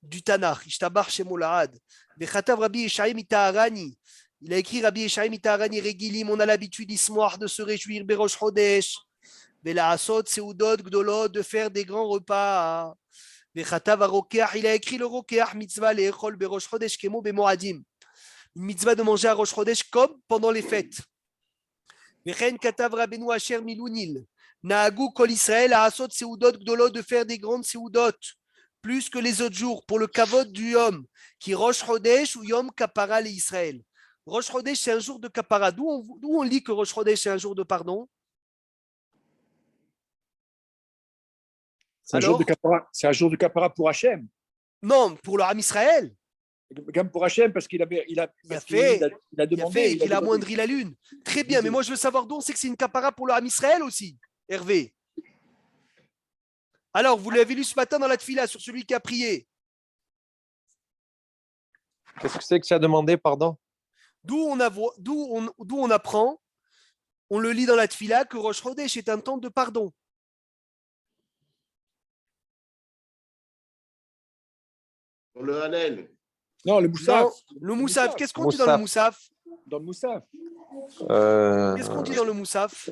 S1: du Tanakh. Ishtabar Shemo Lahad. Vechatav Rabbi Yeshaï Mitaharani. Il a écrit Rabbi Yeshaï Mitaharani Regilim. On a l'habitude d'Ismoir de se réjouir Berosh Chodesh. Velaasot Seudot Gdolot, de faire des grands repas. Vechatav Arokeach. Il a écrit le Rokeach Mitzvah Leechol Berosh Chodesh Kemo Bemoadim. Une mitzvah de manger à Rosh Chodesh comme pendant les fêtes. Vechen Katav Rabbeinu Asher Milunil. Naagu Kol Israël Aasot Seudot Gdolot, de faire des grandes Seudot. Plus que les autres jours, pour le kavod du Yom, qui Rosh Chodesh ou Yom Kapara les Israël. Rosh Chodesh, c'est un jour de Kapara. D'où on lit que Rosh Chodesh, c'est un jour de pardon?
S7: C'est un jour de Kapara. C'est un jour de Kapara pour Hachem.
S1: Non, pour le Ham Israël.
S7: Même pour Hachem, parce qu'il a demandé.
S1: Il a amoindri la lune. Très bien, mais moi je veux savoir d'où on sait que c'est une Kapara pour le Ham Israël aussi, Hervé. Alors, vous l'avez lu ce matin dans la Tfila sur celui qui a prié.
S2: Qu'est-ce que c'est que tu as demandé, pardon?
S1: D'où on apprend, on le lit dans la Tfila, que Rosh Chodesh est un temps de pardon.
S6: Dans le Hallel.
S7: Non, le Moussaf.
S1: Le Moussaf. Qu'est-ce qu'on dit dans le Moussaf?
S7: Dans le Moussaf.
S1: Qu'est-ce qu'on dit dans le Moussaf?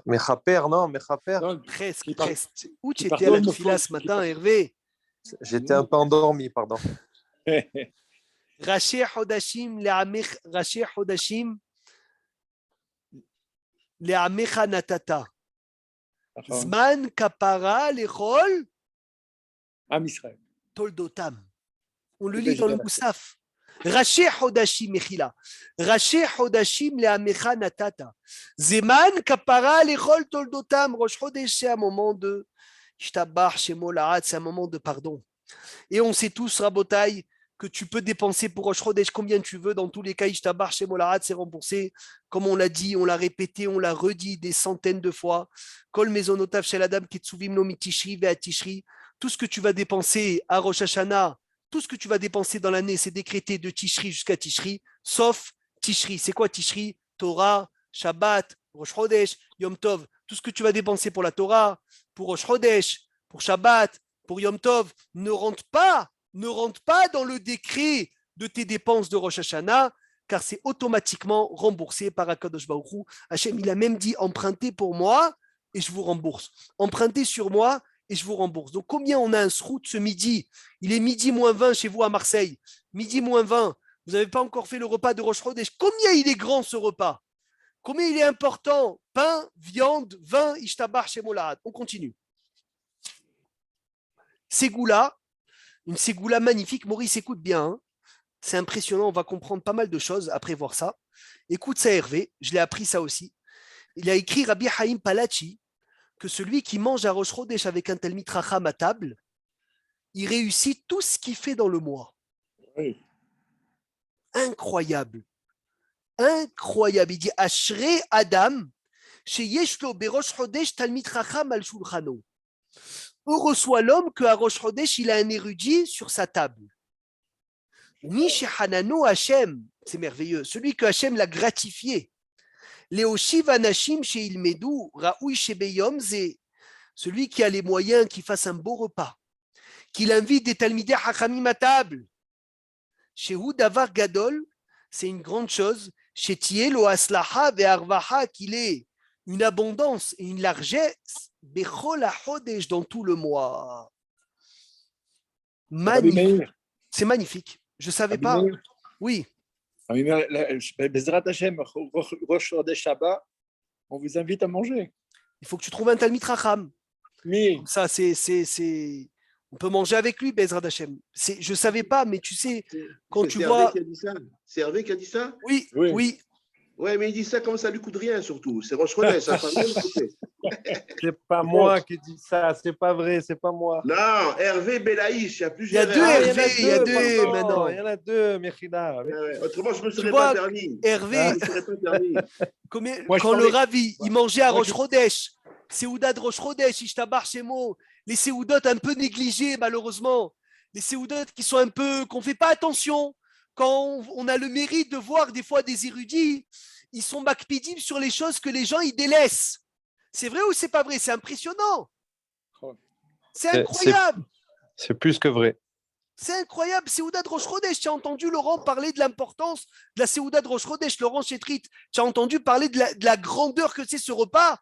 S2: Mechaper, non? Mechaper.
S1: Presque. Où tu étais à la Tfila ce matin, Hervé?
S2: J'étais un peu endormi, pardon.
S1: Rashi Hodashim le'amecha natata. Zman kapara lechol
S7: Am Israël.
S1: toldotam. On le lit dans le Moussaf. Rashi Hodashim mechila. Rashi Hodashim le'amecha natata. Zman kapara lechol toldotam. Rosh Chodesh, c'est un moment de Ishtabach Shemo Lahad, c'est un moment de pardon. Et on sait tous, Rabotai, que tu peux dépenser pour Rosh Chodesh combien tu veux. Dans tous les cas, Ishtabach Shemo Lahad, c'est remboursé. Comme on l'a dit, on l'a répété, on l'a redit des centaines de fois. Kol mezonotav shel adam ketsuvim lo mitishri ve'atishri. Tout ce que tu vas dépenser à Rosh Hashanah, tout ce que tu vas dépenser dans l'année, c'est décrété de Tishri jusqu'à Tishri, sauf Tishri. C'est quoi Tishri? Torah, Shabbat, Rosh Chodesh, Yom Tov. Tout ce que tu vas dépenser pour la Torah, pour Rosh Chodesh, pour Shabbat, pour Yom Tov, ne rentre pas dans le décret de tes dépenses de Rosh Hashanah, car c'est automatiquement remboursé par Akadosh Baruch Hu. Hachem, il a même dit empruntez pour moi et je vous rembourse. Empruntez sur moi et je vous rembourse. Donc combien on a un srout ce midi? Il est midi moins 20 chez vous à Marseille. Midi moins 20. Vous n'avez pas encore fait le repas de Rosh Chodesh. Combien il est grand ce repas? Combien il est important? Pain, viande, vin, ishtabar shemo lahad. On continue. Ségoula, une ségoula magnifique. Maurice, écoute bien. Hein. C'est impressionnant. On va comprendre pas mal de choses après voir ça. Écoute ça, Hervé. Je l'ai appris ça aussi. Il a écrit Rabbi Haïm Palachi que celui qui mange à Rosh Chodesh avec un Talmid Racham à table, il réussit tout ce qu'il fait dans le mois.
S7: Oui.
S1: Incroyable. Incroyable. Il dit Ashrei Adam, sheyesh lo berosh chodesh talmid chacham al shulchano. Heureux soit l'homme qu'à Rosh Chodesh, il a un érudit sur sa table. Mi shehanano Hashem, c'est merveilleux, celui que Hashem l'a gratifié. Leoshiv anashim sheilmedu raoui shebeyom ze, celui qui a les moyens, qui fasse un beau repas, qu'il invite des talmidei chachamim à table. Shehu davar gadol, c'est une grande chose. Chez Tielo Aslaha ve'arvaha, qu'il ait une abondance et une largesse, Bechol HaChodesh, dans tout le mois. Magnifique. C'est magnifique. Je ne savais pas. Oui.
S7: Bezrat Hashem, Rosh Chodesh Shabbat, on vous invite à manger.
S1: Il faut que tu trouves un Talmid Racham.
S7: Oui.
S1: Ça, c'est. On peut manger avec lui, Bezrat Hashem. Je ne savais pas, mais tu sais, quand tu vois.
S6: C'est Hervé qui a dit ça?
S1: Oui.
S6: Ouais, mais il dit ça comme ça lui coûte rien, surtout. C'est Rosh Chodesh, ça va rien coûter.
S2: C'est pas moi qui dis ça, c'est pas vrai, c'est pas moi.
S6: Non, Hervé Belaïch, il y a
S1: Il y
S6: plusieurs
S1: a deux Hervé, il y a deux
S2: pardon,
S1: maintenant.
S2: Il y en a deux, Mechina.
S6: Autrement, je ne me
S1: Tu
S6: serais
S1: vois,
S6: pas permis.
S1: Hervé,
S6: Je me serais pas permis.
S1: quand le Ravi, il mangeait à Rosh Chodesh, Séouda de Rosh Chodesh, Ishtabar Shemo, les Séoudotes un peu négligées, malheureusement, les Séoudotes qui sont un peu, qu'on ne fait pas attention, quand on a le mérite de voir des fois des érudits, ils sont makpidim sur les choses que les gens ils délaissent. C'est vrai ou c'est pas vrai? C'est impressionnant. C'est
S2: C'est-
S1: incroyable.
S2: C'est plus que vrai.
S1: C'est incroyable. Séouda de Rosh Chodesh. Tu as entendu Laurent parler de l'importance de la Séouda de Rosh Chodesh, Laurent Chétrit. Tu as entendu parler de la grandeur que c'est ce repas.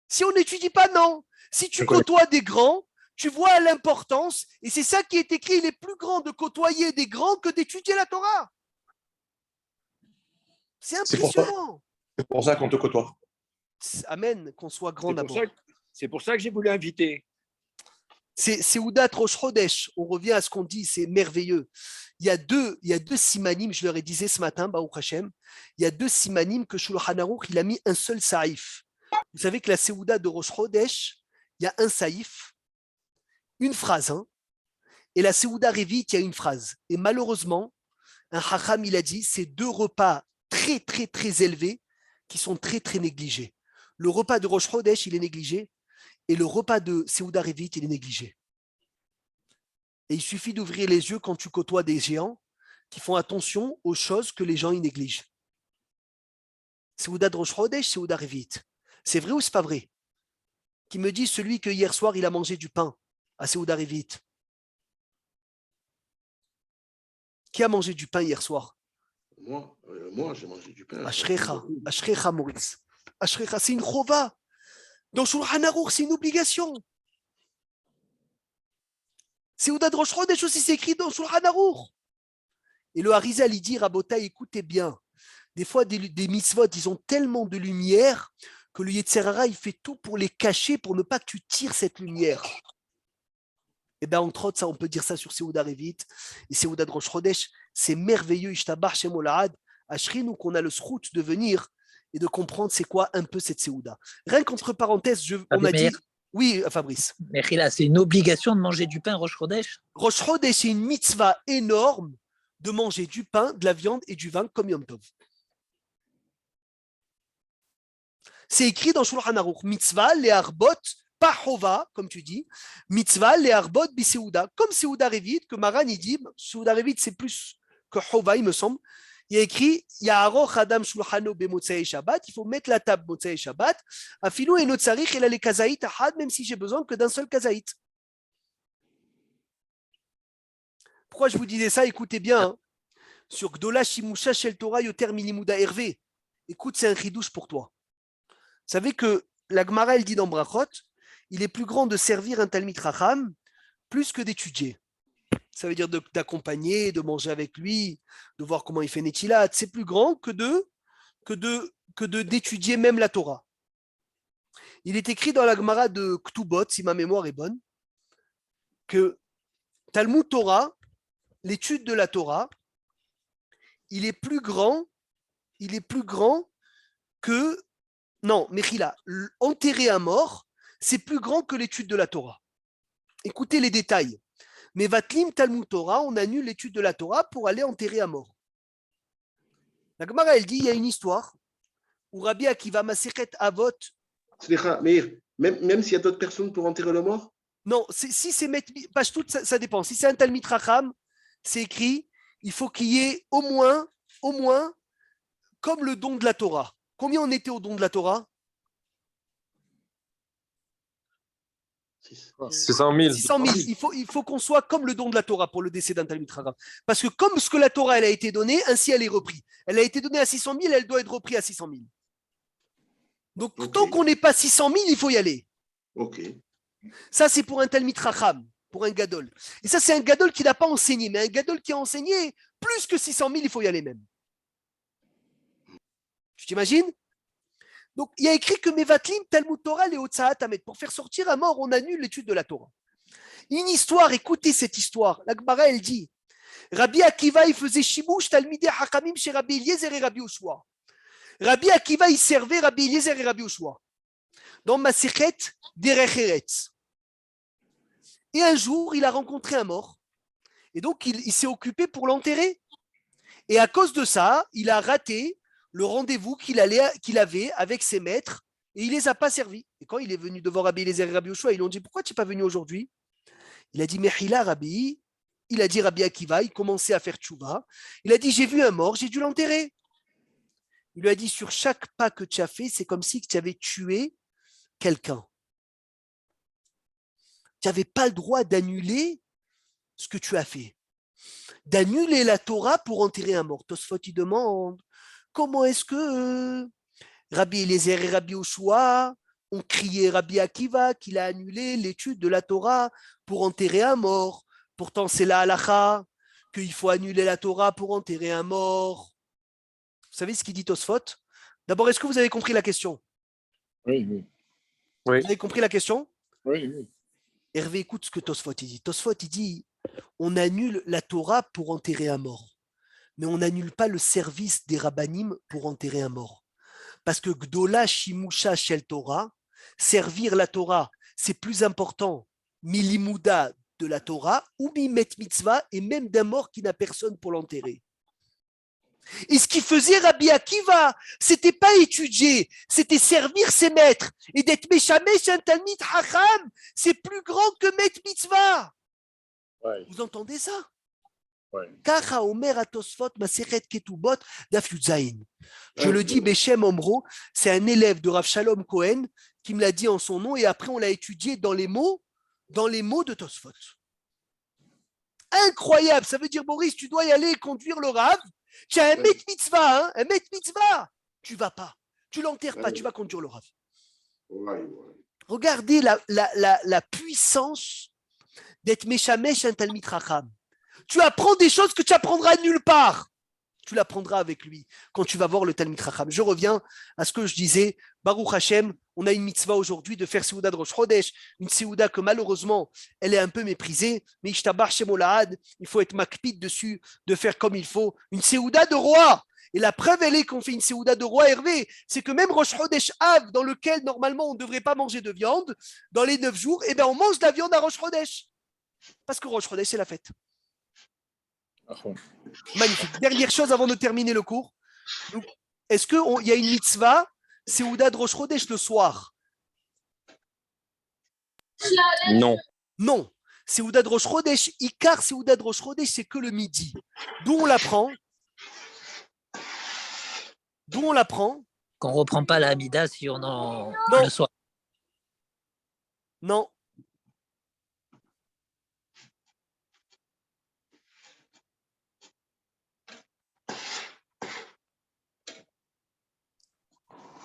S1: Si on n'étudie pas, non. Si tu côtoies des grands, tu vois l'importance. Et c'est ça qui est écrit. Il est plus grand de côtoyer des grands que d'étudier la Torah. C'est impressionnant.
S8: C'est pour ça qu'on te côtoie.
S1: Amen. Qu'on soit grand d'abord.
S7: C'est pour ça que j'ai voulu inviter.
S1: C'est Séoudat Rosh Chodesh. On revient à ce qu'on dit, c'est merveilleux. Il y a deux simanim, je leur ai disais ce matin, Baruch Hashem, il y a deux simanim que Shulchan Aruch, il a mis un seul saïf. Vous savez que la Séouda de Rosh Chodesh, il y a un saïf, une phrase, hein, et la Séouda Revit, il y a une phrase. Et malheureusement, un Chacham, il a dit, c'est deux repas très, très, très élevés qui sont très, très négligés. Le repas de Rosh Chodesh, il est négligé, et le repas de Séouda Revit, il est négligé. Et il suffit d'ouvrir les yeux quand tu côtoies des géants qui font attention aux choses que les gens y négligent. Séouda de Rosh Chodesh, Séouda Revit. C'est vrai ou c'est pas vrai? Qui me dit celui que hier soir, il a mangé du pain à Séouda Revit. Qui a mangé du pain hier soir?
S6: Moi, j'ai mangé du pain.
S1: Ashrecha, Maurice. Ashrecha, c'est une chova. Dans Shulchan Aruch, c'est une obligation. Séouda de Rosh Chodesh aussi, c'est écrit dans Shulchan Aruch. Et le Harizal, il dit, Rabotai, écoutez bien. Des fois, des mitzvot, ils ont tellement de lumière que le Yetzer Hara, il fait tout pour les cacher, pour ne pas que tu tires cette lumière. Et bien, entre autres, ça, on peut dire ça sur Séouda Revit et Séouda de Rosh Chodesh. C'est merveilleux, Ishtabar Shem Olahad, Ashrinou, qu'on a le srout de venir et de comprendre c'est quoi un peu cette Séouda. Rien qu'entre parenthèses, on a dit... Oui, Fabrice.
S9: Mais là, c'est une obligation de manger du pain Rosh Chodesh.
S1: Rosh Chodesh, c'est une mitzvah énorme de manger du pain, de la viande et du vin comme Yom Tov. C'est écrit dans Shulchan Aruch, mitzvah, le'arbot, pas chova, comme tu dis, mitzvah, le'arbot, biséouda, comme Séouda Revit, que Maran il dit, Séouda Revit c'est plus que chova, il me semble. Il y a écrit, Ya'aroch Adam Shulchano bemotzei Shabbat, il faut mettre la table motzei Shabbat, afilou et notzarich, et là les kazaït ahad, même si j'ai besoin que d'un seul kazaït. Pourquoi je vous disais ça? Écoutez bien, hein. Sur Gdola Shimusha Shel Torah Yoter Milimuda Hervé, écoute, c'est un chidouche pour toi. Vous savez que la Gemara, elle dit dans Brachot, il est plus grand de servir un Talmid Chacham plus que d'étudier. Ça veut dire d'accompagner, de manger avec lui, de voir comment il fait Netilat. C'est plus grand que d'étudier même la Torah. Il est écrit dans la Gemara de Ktubot, si ma mémoire est bonne, que Talmud Torah, l'étude de la Torah, il est plus grand que... Non, Mechila, enterrer un mort, c'est plus grand que l'étude de la Torah. Écoutez les détails. Mais Vatlim Talmud Torah, on annule l'étude de la Torah pour aller enterrer un mort. La Gemara, elle dit, il y a une histoire où Rabbi Akiva Masechet Avot...
S6: Slicha, Meir, même s'il y a d'autres personnes pour enterrer le mort?
S1: Non, si c'est page toute, ça dépend. Si c'est un Talmid Chacham, c'est écrit, il faut qu'il y ait au moins, comme le don de la Torah. Combien on était au don de la Torah?
S2: 600 000.
S1: 600 000. Il faut qu'on soit comme le don de la Torah pour le décès d'un Talmid Chacham. Parce que comme ce que la Torah elle a été donnée, ainsi elle est reprise. Elle a été donnée à 600 000, elle doit être reprise à 600 000. Donc tant qu'on n'est pas 600 000, il faut y aller.
S6: Ok.
S1: Ça, c'est pour un Talmid Chacham, pour un Gadol. Et ça, c'est un Gadol qui n'a pas enseigné. Mais un Gadol qui a enseigné, plus que 600 000, il faut y aller même. Tu t'imagines? Donc, il y a écrit que Mevatlim, Talmud Torah, les Hotzaat Amet. Pour faire sortir un mort, on annule l'étude de la Torah. Une histoire, écoutez cette histoire. La Gemara, elle dit, Rabbi Akiva, il faisait Shibush, Talmidei Hakamim chez Rabbi Eliezer et Rabbi Yoshua. Rabbi Akiva, il servait Rabbi Eliezer et Rabbi Yoshua. Dans Masechet Derech Eretz. Et un jour, il a rencontré un mort. Et donc, il s'est occupé pour l'enterrer. Et à cause de ça, il a raté le rendez-vous qu'il avait avec ses maîtres et il ne les a pas servis. Et quand il est venu devant Rabbi Eliezer et Rabbi Yoshua, ils lui ont dit, pourquoi tu n'es pas venu aujourd'hui? Il a dit, Mechila Rabbi. Il a dit Rabbi Akiva, il commençait à faire tchouva. Il a dit, j'ai vu un mort, j'ai dû l'enterrer. Il lui a dit, sur chaque pas que tu as fait, c'est comme si tu avais tué quelqu'un, tu n'avais pas le droit d'annuler ce que tu as fait. D'annuler la Torah pour enterrer un mort. Tosfot, il demande, comment est-ce que Rabbi Eliezer et Rabbi Oshua ont crié Rabbi Akiva qu'il a annulé l'étude de la Torah pour enterrer un mort. Pourtant, c'est la halacha qu'il faut annuler la Torah pour enterrer un mort. Vous savez ce qu'il dit Tosfot? D'abord, est-ce que vous avez compris la question?
S7: Oui, oui.
S1: Vous avez compris la question?
S7: Oui, oui.
S1: Hervé, écoute ce que Tosfot il dit. Tosfot, il dit, on annule la Torah pour enterrer un mort, mais on n'annule pas le service des rabbanim pour enterrer un mort. Parce que Gdola Shimusha Shel Torah, servir la Torah, c'est plus important, milimouda de la Torah, ou mimet mitzvah, et même d'un mort qui n'a personne pour l'enterrer. Et ce qui faisait Rabbi Akiva, c'était pas étudier, c'était servir ses maîtres. Et d'être Meshamesh un Talmid Hacham, c'est plus grand que Met Mitzvah.
S7: Ouais.
S1: Vous entendez ça?
S7: Ouais.
S1: Kacha Omer Atosfot Maseret Ketubot Daf Yudzaïn. Je le dis, Beshem Omro, c'est un élève de Rav Shalom Cohen qui me l'a dit en son nom, et après on l'a étudié dans les mots de Tosfot. Incroyable, ça veut dire, Boris, tu dois y aller conduire le Rav. Tu as un Met Mitzvah, hein, un Met Mitzvah. Tu vas pas, tu l'enterres pas, tu vas conduire le Rav. Regardez la puissance d'être Meshamesh un Talmid Chacham. Tu apprends des choses que tu apprendras nulle part. Tu l'apprendras avec lui quand tu vas voir le Talmid Chacham. Je reviens à ce que je disais. Baruch Hashem, on a une mitzvah aujourd'hui de faire Seouda de Rosh Chodesh, une Seouda que malheureusement, elle est un peu méprisée, mais Ishtabar Shem Olahad, il faut être makpid dessus, de faire comme il faut. Une Seouda de roi. Et la preuve, elle est qu'on fait une Seouda de roi, Hervé, c'est que même Rosh Chodesh Av, dans lequel normalement on ne devrait pas manger de viande, dans les 9 jours, eh ben on mange de la viande à Rosh Chodesh. Parce que Rosh Chodesh, c'est la fête. Magnifique. Dernière chose avant de terminer le cours. Donc, est-ce qu'il y a une mitzvah, Seouda de Rosh Chodesh le soir?
S3: Non.
S1: Non. Seouda de Rosh Chodesh, Ikar Seouda de Rosh Chodesh, c'est que le midi. D'où on l'apprend?
S9: Qu'on reprend pas la Hamida si on en
S1: Non.
S9: le soir.
S1: Non.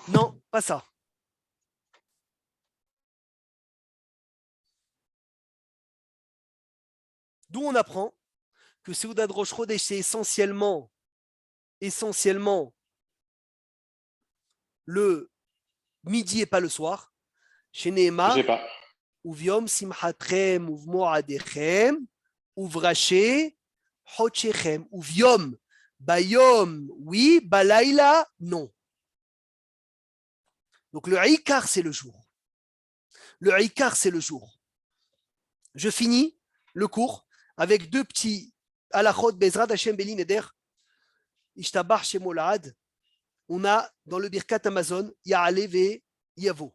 S1: Non, pas ça. D'où on apprend que Seouda de Rosh Chodesh, c'est essentiellement le midi et pas le soir. Chez Nehema,
S3: Je sais pas.
S1: Uviom simchatchem uvmoadechem uvraché hotchechem. Uviom bayom, oui, balayla, non. Donc le Ikar, c'est le jour. Le Ikar, c'est le jour. Je finis le cours avec deux petits halachot Bezrat Hashem Beli Neder Ishtabach Shemolad. On a dans le Birkat Amazon Ya'ale ve Yavo.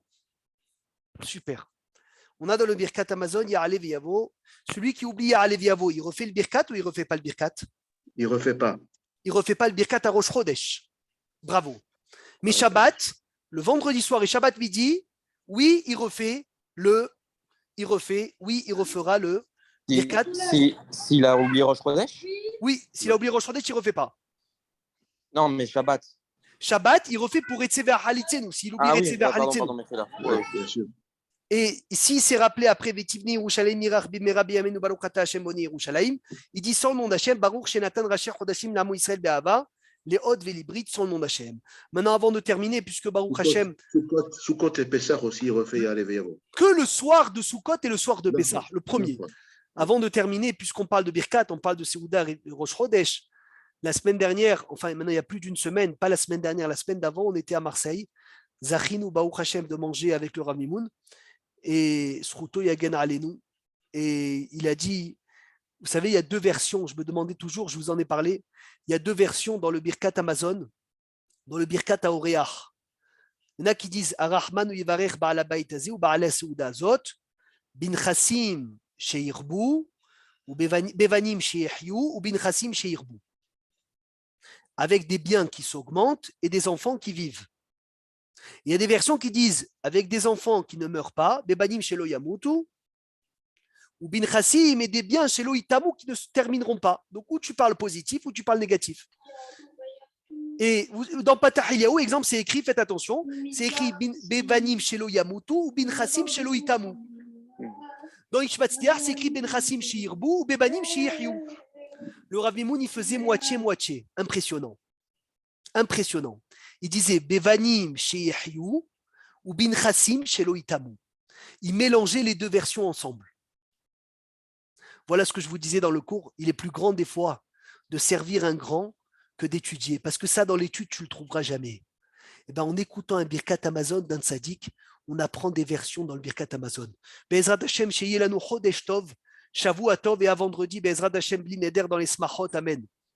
S1: Super. On a dans le Birkat Amazon Ya'ale ve Yavo. Celui qui oublie Ya'ale ve Yavo, il refait le Birkat ou il refait pas le Birkat?
S6: Il refait pas.
S1: Il refait pas le Birkat à Rosh Chodesh. Bravo. Mais Shabbat, le vendredi soir et Shabbat midi, oui, il refera le Birkat.
S3: S'il a oublié Rosh Chodesh?
S1: Oui, s'il a oublié Rosh Chodesh, il ne refait pas.
S3: Non, mais Shabbat.
S1: Shabbat, il refait pour Etzever Halitzenu. S'il oublie Etzever Halitzenu.
S6: Oui, bien sûr.
S1: Et s'il s'est rappelé après Vetivni Yerushalayim Mirach Bimerabi Amenu Baruch Ata Hashem Boni Yerushalayim, il dit sans le nom d'Hachem, Baruch Shenatan Racher Chodashim Lamo Israël Be'ava, les Hod Velibrit sans le nom d'Hachem. Maintenant, avant de terminer, puisque Baruch Hashem.
S6: Sukkot et Pessah aussi, il refait Ya'ale ve Yavo.
S1: Que le soir de Sukkot et le soir de Pessah, le premier. Avant de terminer, puisqu'on parle de Birkat, on parle de Seouda et Rosh Chodesh. La semaine dernière, enfin maintenant il y a plus d'une semaine, pas la semaine dernière, la semaine d'avant, on était à Marseille. Zachinu Baruch Hashem de manger avec le Rav Mimoun et Sruto Yagen Alenu. Et il a dit, vous savez, il y a deux versions, je me demandais toujours, je vous en ai parlé, il y a deux versions dans le Birkat Amazon, dans le Birkat Aoreach. Il y en a qui disent Arachmanu Yivarech Ba'ala Bayt Azeh ou Ba'ala Seouda Azot, Bin Chassim Sheirbu, ou Bevanim Sheihyu, ou Bin Chassim Sheirbu. Avec des biens qui s'augmentent et des enfants qui vivent. Il y a des versions qui disent avec des enfants qui ne meurent pas, Bebanim Shelo Yamutu, ou Bin Chassim et des biens Shelo Itamu qui ne se termineront pas. Donc, ou tu parles positif ou tu parles négatif. Et dans Patahiliaou, exemple, c'est écrit, faites attention, c'est écrit Bebanim Shelo Yamutu ou Bin Chassim Shelo Itamu. Dans Ishmat Sdiar, c'est écrit Ben Chassim Shirbu ou Bebanim Shiryu. Le Rav Mimoun, il faisait moitié-moitié. Impressionnant. Impressionnant. Il disait Bevanim Shiryu ou Bin Chassim Shelo Itamu. Il mélangeait les deux versions ensemble. Voilà ce que je vous disais dans le cours. Il est plus grand des fois de servir un grand que d'étudier. Parce que ça, dans l'étude, tu ne le trouveras jamais. Et ben, en écoutant un Birkat Amazon d'un tzaddik, on apprend des versions dans le Birkat Amazon. Be'ezrat Hashem, Sheyelanu Chodesh Tov, Shavua Tov, et à vendredi, Be'ezrat Hashem, Bli Neder dans les Smachot. Amen.